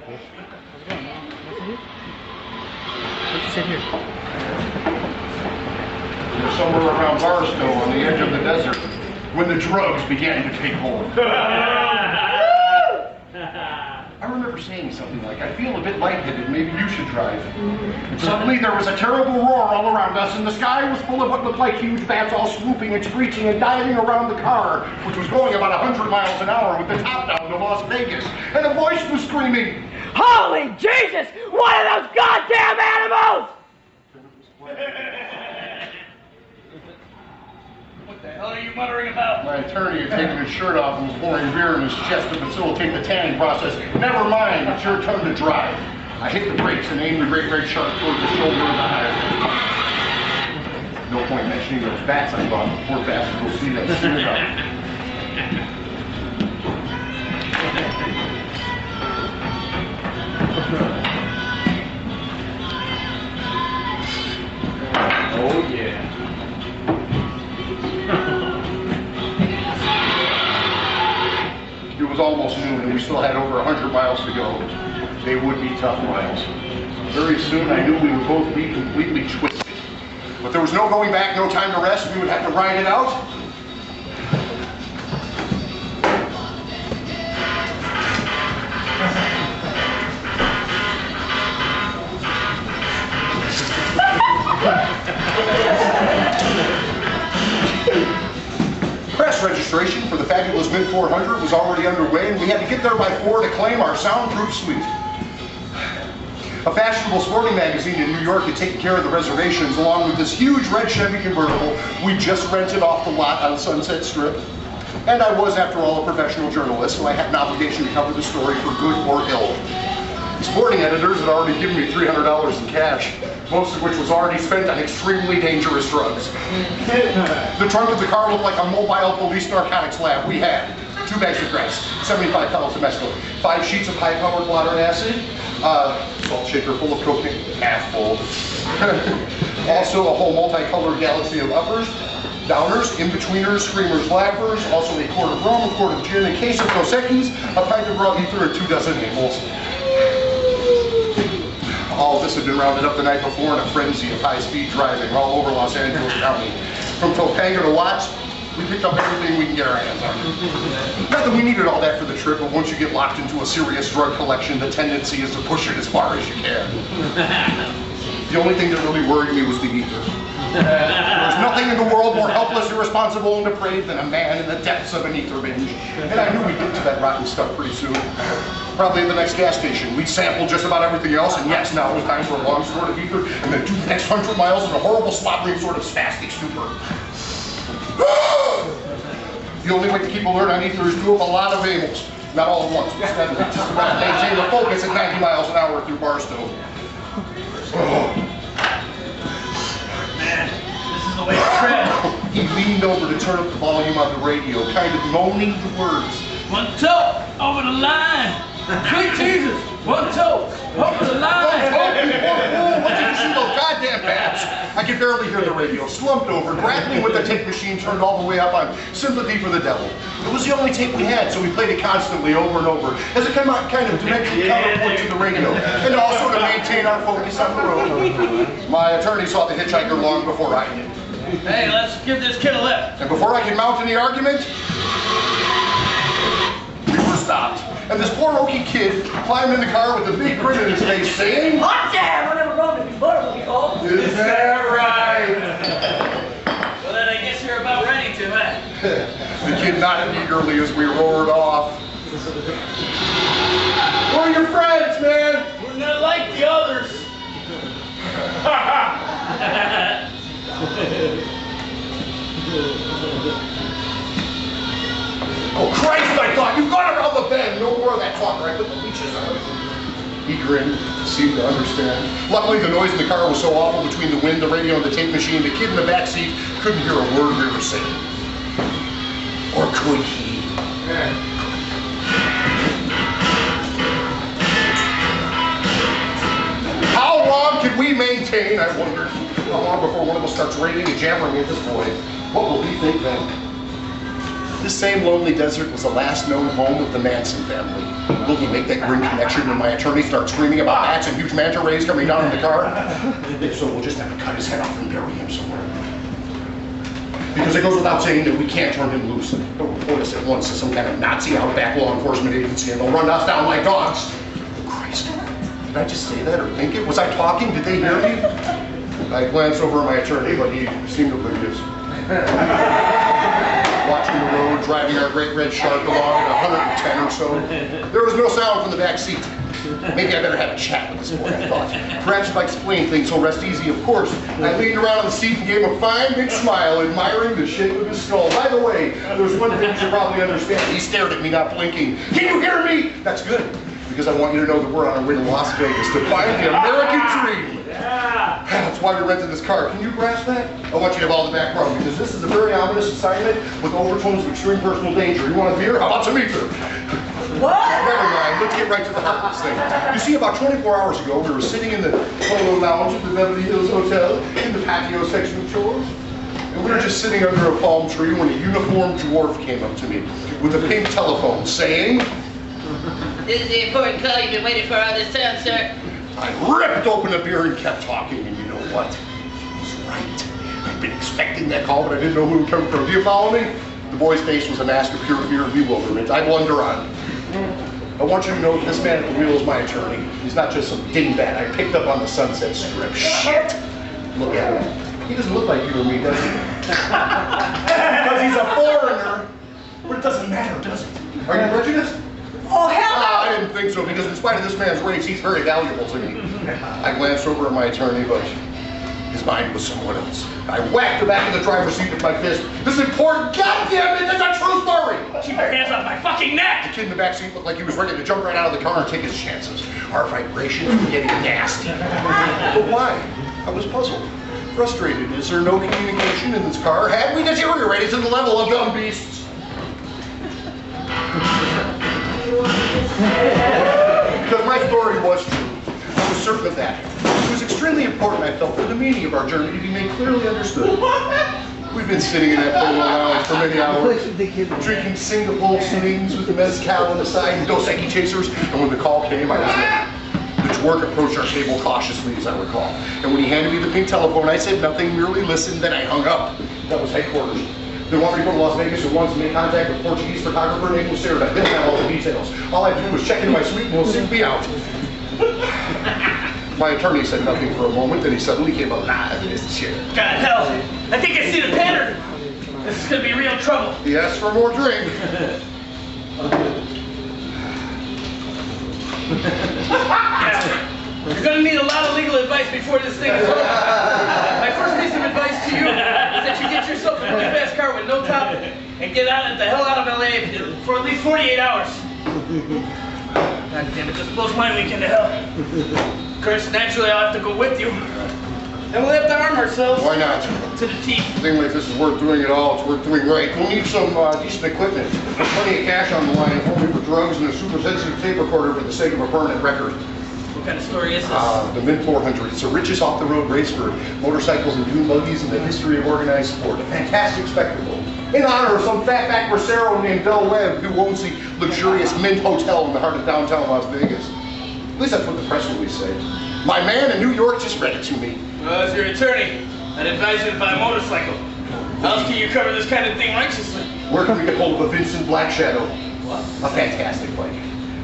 Sit here. We're somewhere around Barstow on the edge of the desert when the drugs began to take hold. I remember saying something like, I feel a bit lightheaded, maybe you should drive. And suddenly there was a terrible roar all around us, and the sky was full of what looked like huge bats all swooping and screeching and diving around the car, which was going about 100 miles an hour with the top down to Las Vegas. And a voice was screaming, Holy Jesus! One of those goddamn animals! What the hell are you muttering about? My attorney had taken his shirt off and was pouring beer in his chest to facilitate the tanning process. Never mind, it's your turn to drive. I hit the brakes and aimed the great red shark toward the shoulder of the highway. No point mentioning those bats I bought. The poor bastard will see that soon enough. Oh yeah. It was almost noon and we still had over 100 miles to go. They would be tough miles. Very soon I knew we would both be completely twisted. But there was no going back, no time to rest. We would have to ride it out. Press registration for the fabulous Mint 400 was already underway, and we had to get there by 4 to claim our soundproof suite. A fashionable sporting magazine in New York had taken care of the reservations, along with this huge red Chevy convertible we just rented off the lot on Sunset Strip. And I was, after all, a professional journalist, so I had an obligation to cover the story for good or ill. The sporting editors had already given me $300 in cash, most of which was already spent on extremely dangerous drugs. The trunk of the car looked like a mobile police narcotics lab. We had 2 bags of grass, 75 pounds of mescaline, 5 sheets of high-powered water acid, salt shaker full of cocaine, half full. Also a whole multicolored galaxy of uppers, downers, in-betweeners, screamers, laughers, also a quart of rum, a quart of gin, a case of Dos Equis, a pint of raw ether, and 2 dozen apples. All of this had been rounded up the night before in a frenzy of high-speed driving all over Los Angeles County. From Topanga to Watts, we picked up everything we can get our hands on. Not that we needed all that for the trip, but once you get locked into a serious drug collection, the tendency is to push it as far as you can. The only thing that really worried me was the ether. There's nothing in the world more helpless, irresponsible, and depraved than a man in the depths of an ether binge. And I knew we'd get to that rotten stuff pretty soon. Probably at the next gas station. We'd sample just about everything else, and yes, now it was time for a long snort of ether, and then do the next 100 miles in a horrible, slobbering sort of spastic stupor. The only way to keep alert on ether is to do a lot of amyls. Not all at once, but steadily, just about maintain the focus at 90 miles an hour through Barstow. Man, this is the way to tread. He leaned over to turn up the volume on the radio, kind of moaning the words. 1 toe over the line. Sweet Jesus, 1 toe over the line. What did you see those goddamn bats? I could barely hear the radio, slumped over, grappling with the tape machine turned all the way up on Sympathy for the Devil. It was the only tape we had, so we played it constantly over and over as a kind of dimensional counterpoint to the radio, and also to maintain our focus on the road. My attorney saw the hitchhiker long before I did. Hey, let's give this kid a lift. And before I could mount any argument, we were stopped. And this poor oaky kid climbed in the car with a big grin on his face saying, Hot damn! Whatever wrong with butter will be called. Is that right? Well, then I guess you're about ready to, eh? The kid nodded eagerly as we roared off. We're your friends, man! We're not like the others. Oh Christ, I thought, you've gone around the bend. No more of that talk, right? Put the leashes on. He grinned, seemed to understand. Luckily, the noise in the car was so awful between the wind, the radio, and the tape machine, the kid in the back seat couldn't hear a word we were saying. Or could he? How long can we maintain, I wondered? How long before one of us starts raiding and jammering at this boy? What will he think then? This same lonely desert was the last known home of the Manson family. Will he make that grim connection when my attorney starts screaming about bats and huge manta rays coming down in the car? If so, we'll just have to cut his head off and bury him somewhere. Because it goes without saying that we can't turn him loose. They'll report us at once to some kind of Nazi outback law enforcement agency and they'll run us down like dogs. Oh, Christ. Did I just say that or think it? Was I talking? Did they hear me? I glanced over at my attorney, but he seemed oblivious. Watching the road, driving our great red shark along at 110 or so. There was no sound from the back seat. Maybe I better have a chat with this boy, I thought. Perhaps if I explain things, he'll rest easy, of course. I leaned around on the seat and gave him a fine big smile, admiring the shape of his skull. By the way, there's one thing you should probably understand. He stared at me, not blinking. Can you hear me? That's good, because I want you to know that we're on our way to Las Vegas to find the American dream. That's why we rented this car. Can you grasp that? I want you to have all the background, because this is a very ominous assignment with overtones of extreme personal danger. You want a beer? How about some ether? What? Never mind, let's get right to the heart of this thing. You see, about 24 hours ago, we were sitting in the Polo Lounge at the Beverly Hills Hotel in the patio section of chores. And we were just sitting under a palm tree when a uniformed dwarf came up to me with a pink telephone saying, "This is the important call you've been waiting for all this time, sir." I ripped open a beer and kept talking, and you know what? He was right. I'd been expecting that call, but I didn't know who it would come from. Do you follow me? The boy's face was a mask of pure fear and bewilderment. I blunder on. I want you to know that this man at the wheel is my attorney. He's not just some dingbat I picked up on the Sunset Strip. Shit! Look at him. He doesn't look like you or me, does he? Because he's a foreigner. But it doesn't matter, does it? Are you prejudiced? Oh, hell no! I didn't think so, because in spite of this man's race, he's very valuable to me. I glanced over at my attorney, but his mind was somewhere else. I whacked the back of the driver's seat with my fist. This is important. Goddamn it, that's a true story! Keep your hands off my fucking neck! The kid in the back seat looked like he was ready to jump right out of the car and take his chances. Our vibrations were getting nasty. But why? I was puzzled. Frustrated. Is there no communication in this car? Had we deteriorated to the level of dumb beasts? Because my story was true. I was certain of that. It was extremely important, I felt, for the meaning of our journey to be made clearly understood. We've been sitting in that Polo Lounge for many hours, drinking Singapore swings with the mezcal on the side and Dos Equis chasers, and when the call came, I was ready. The twerk approached our table cautiously, as I recall. And when he handed me the pink telephone, I said nothing, merely listened, then I hung up. That was headquarters. They want me to go to Las Vegas at once and make contact with a Portuguese photographer named Lucero. I didn't have all the details. All I did was check into my suite and he'll sink me out. My attorney said nothing for a moment, then he suddenly came alive in his chair. God hell, I think I see the pattern. This is gonna be real trouble. He asked for more drink. Yeah. You're gonna need a lot of legal advice before this thing is over. My first piece of advice to you is that you get yourself a really fast car with no top and get the hell out of LA for at least 48 hours. God damn it, just blows my weekend to hell. Of course, naturally I'll have to go with you. And we'll have to arm ourselves. Why not? To the teeth. A thing like this is worth doing at all. It's worth doing right. We'll need some decent equipment. There's plenty of cash on the line, only for drugs and a super sensitive tape recorder for the sake of a permanent record. What kind of story is this? The Mint 400. It's the richest off-the-road race for motorcycles and dune buggies in the history of organized sport. A fantastic spectacle. In honor of some fatback bracero named Del Webb, who owns the luxurious Mint Hotel in the heart of downtown Las Vegas. At least that's what the press release said. My man in New York just read it to me. Well, as your attorney, I'd advise you to buy a motorcycle. How else can you cover this kind of thing righteously? Where can we get hold of a Vincent Black Shadow? What? A fantastic bike.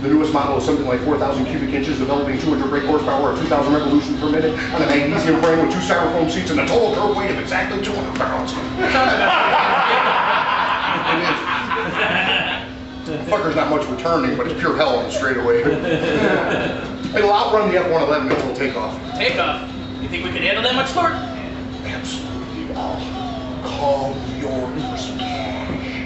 The newest model is something like 4,000 cubic inches, developing 200 brake horsepower or 2,000 revolutions per minute on a magnesium frame with 2 styrofoam seats and a total curb weight of exactly 200 pounds. The fucker's not much for turning, but it's pure hell on the straightaway. It'll outrun the F-111 until takeoff. Takeoff? You think we can handle that much torque? Absolutely all. Call yours cash.